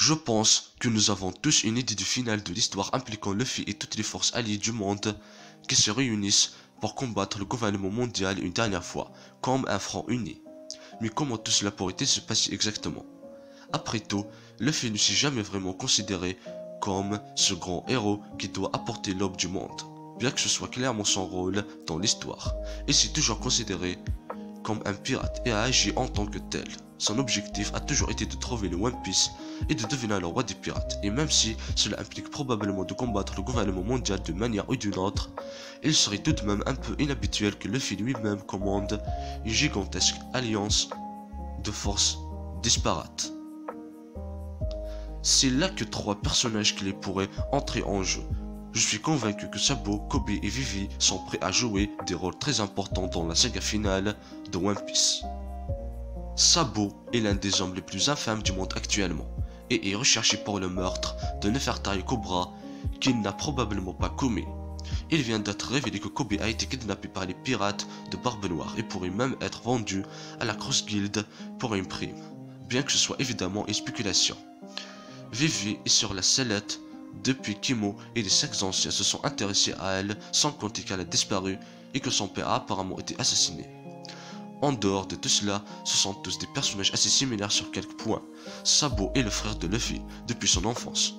Je pense que nous avons tous une idée du final de l'histoire impliquant Luffy et toutes les forces alliées du monde qui se réunissent pour combattre le gouvernement mondial une dernière fois, comme un front uni. Mais comment tout cela pourrait-il se passer exactement? Après tout, Luffy ne s'est jamais vraiment considéré comme ce grand héros qui doit apporter l'aube du monde, bien que ce soit clairement son rôle dans l'histoire. Il s'est toujours considéré comme un pirate et a agi en tant que tel. Son objectif a toujours été de trouver le One Piece et de devenir le roi des pirates, et même si cela implique probablement de combattre le gouvernement mondial d'une manière ou d'une autre, il serait tout de même un peu inhabituel que Luffy lui-même commande une gigantesque alliance de forces disparates. C'est là que trois personnages clés pourraient entrer en jeu. Je suis convaincu que Sabo, Kobe et Vivi sont prêts à jouer des rôles très importants dans la saga finale de One Piece. Sabo est l'un des hommes les plus infâmes du monde actuellement et est recherché pour le meurtre de Nefertari Cobra qu'il n'a probablement pas commis. Il vient d'être révélé que Kobe a été kidnappé par les pirates de Barbe Noire et pourrait même être vendu à la Cross Guild pour une prime, bien que ce soit évidemment une spéculation. Vivi est sur la sellette depuis qu'Imo et les 5 anciens se sont intéressés à elle, sans compter qu'elle a disparu et que son père a apparemment été assassiné. En dehors de tout cela, ce sont tous des personnages assez similaires sur quelques points. Sabo est le frère de Luffy depuis son enfance.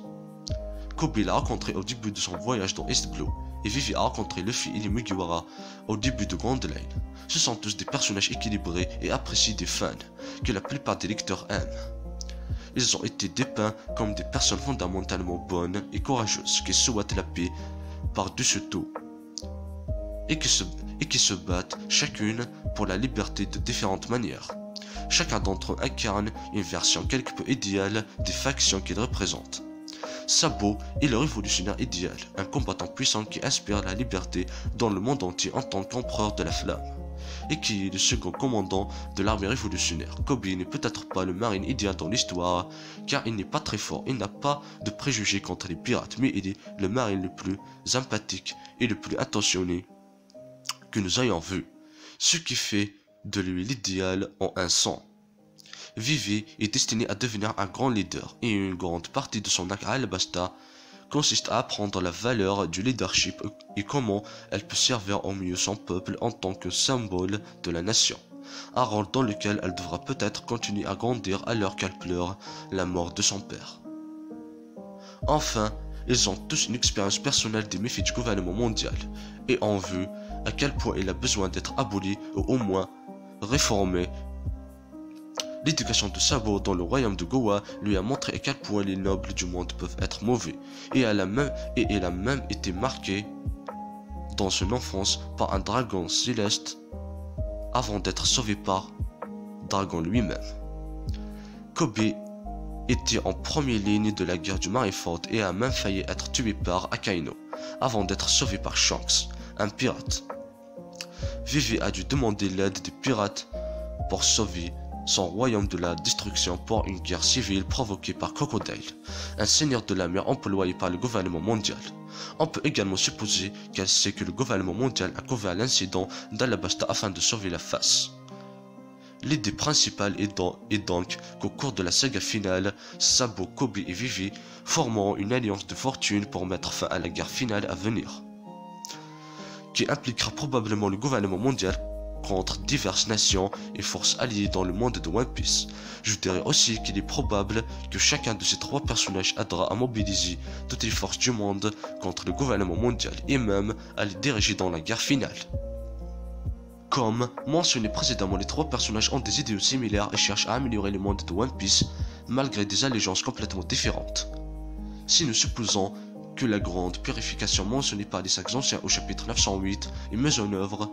Kobe l'a rencontré au début de son voyage dans East Blue, et Vivi a rencontré Luffy et les Mugiwara au début de Grand Line. Ce sont tous des personnages équilibrés et appréciés des fans, que la plupart des lecteurs aiment. Ils ont été dépeints comme des personnes fondamentalement bonnes et courageuses qui souhaitent la paix par-dessus tout et qui se battent chacune pour la liberté de différentes manières. Chacun d'entre eux incarne une version quelque peu idéale des factions qu'ils représentent. Sabo est le révolutionnaire idéal, un combattant puissant qui inspire la liberté dans le monde entier en tant qu'empereur de la flamme, et qui est le second commandant de l'armée révolutionnaire. Kobe n'est peut-être pas le marine idéal dans l'histoire, car il n'est pas très fort, il n'a pas de préjugés contre les pirates, mais il est le marine le plus empathique et le plus attentionné que nous ayons vu, ce qui fait de lui l'idéal en un sens. Vivi est destiné à devenir un grand leader, et une grande partie de son arc à Alabasta consiste à apprendre la valeur du leadership et comment elle peut servir au mieux son peuple en tant que symbole de la nation, un rôle dans lequel elle devra peut-être continuer à grandir alors qu'elle pleure la mort de son père. Enfin, ils ont tous une expérience personnelle des méfaits du gouvernement mondial et ont vu à quel point il a besoin d'être aboli ou au moins réformé. L'éducation de Sabo dans le royaume de Goa lui a montré à quel point les nobles du monde peuvent être mauvais, et elle a même été marquée dans son enfance par un dragon céleste avant d'être sauvé par Dragon lui-même. Kobe était en première ligne de la guerre du Marineford et a même failli être tué par Akainu avant d'être sauvé par Shanks, un pirate. Vivi a dû demander l'aide des pirates pour sauver son royaume de la destruction pour une guerre civile provoquée par Crocodile, un seigneur de la mer employé par le gouvernement mondial. On peut également supposer qu'elle sait que le gouvernement mondial a couvert l'incident d'Alabasta afin de sauver la face. L'idée principale est donc qu'au cours de la saga finale, Sabo, Kobe et Vivi formeront une alliance de fortune pour mettre fin à la guerre finale à venir, qui impliquera probablement le gouvernement mondial contre diverses nations et forces alliées dans le monde de One Piece. Je dirais aussi qu'il est probable que chacun de ces trois personnages aidera à mobiliser toutes les forces du monde contre le gouvernement mondial et même à les diriger dans la guerre finale. Comme mentionné précédemment, les trois personnages ont des idéaux similaires et cherchent à améliorer le monde de One Piece malgré des allégeances complètement différentes. Si nous supposons que la grande purification mentionnée par les 5 anciens au chapitre 908 est mise en œuvre,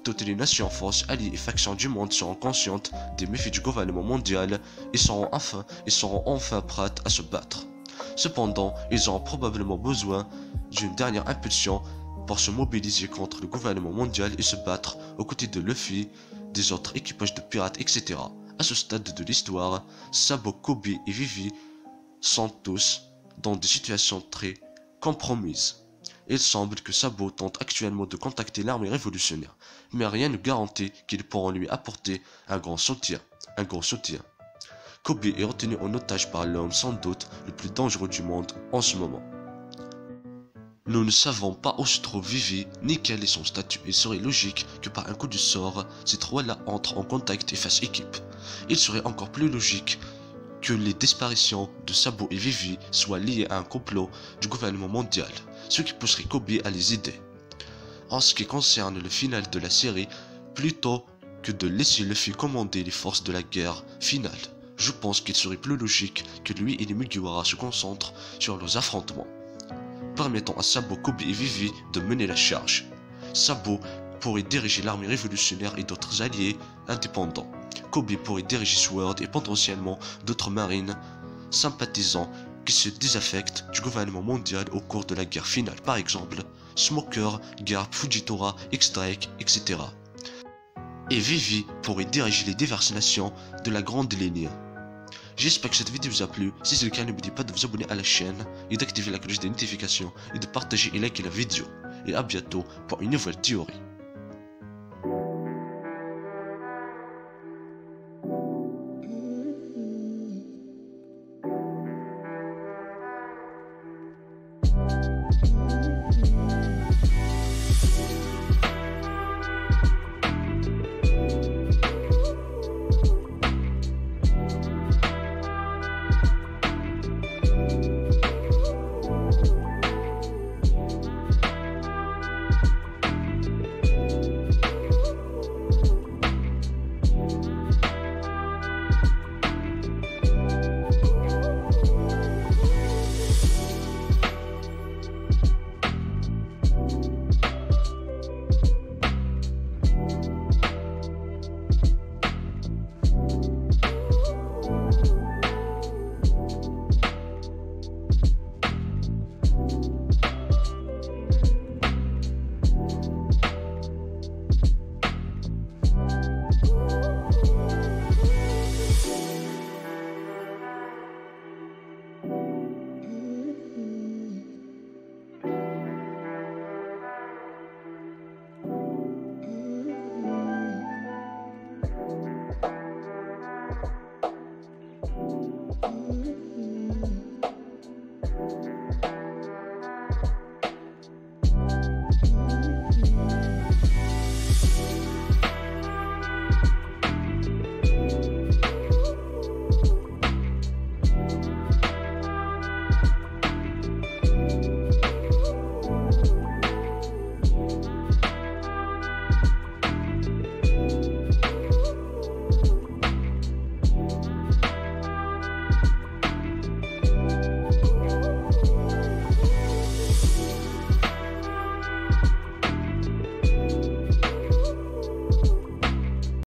toutes les nations, forces, alliées et factions du monde seront conscientes des méfaits du gouvernement mondial et seront enfin prêtes à se battre. Cependant, ils auront probablement besoin d'une dernière impulsion pour se mobiliser contre le gouvernement mondial et se battre aux côtés de Luffy, des autres équipages de pirates, etc. À ce stade de l'histoire, Sabo, Kobe et Vivi sont tous dans des situations très compromises. Il semble que Sabo tente actuellement de contacter l'armée révolutionnaire, mais rien ne garantit qu'ils pourront lui apporter un gros soutien. Kobe est retenu en otage par l'homme sans doute le plus dangereux du monde en ce moment. Nous ne savons pas où se trouve Vivi, ni quel est son statut. Il serait logique que par un coup du sort, ces trois-là entrent en contact et fassent équipe. Il serait encore plus logique que les disparitions de Sabo et Vivi soient liées à un complot du gouvernement mondial, ce qui pousserait Kobe à les aider. En ce qui concerne le final de la série, plutôt que de laisser Luffy commander les forces de la guerre finale, je pense qu'il serait plus logique que lui et les Mugiwara se concentrent sur leurs affrontements, permettant à Sabo, Kobe et Vivi de mener la charge. Sabo pourrait diriger l'armée révolutionnaire et d'autres alliés indépendants. Kobe pourrait diriger Sword et potentiellement d'autres marines sympathisants qui se désaffectent du gouvernement mondial au cours de la guerre finale, par exemple Smoker, Garp, Fujitora, X-Strike, etc. Et Vivi pourrait diriger les diverses nations de la grande ligne. J'espère que cette vidéo vous a plu. Si c'est le cas, n'oubliez pas de vous abonner à la chaîne et d'activer la cloche des notifications et de partager et liker la vidéo. Et à bientôt pour une nouvelle théorie.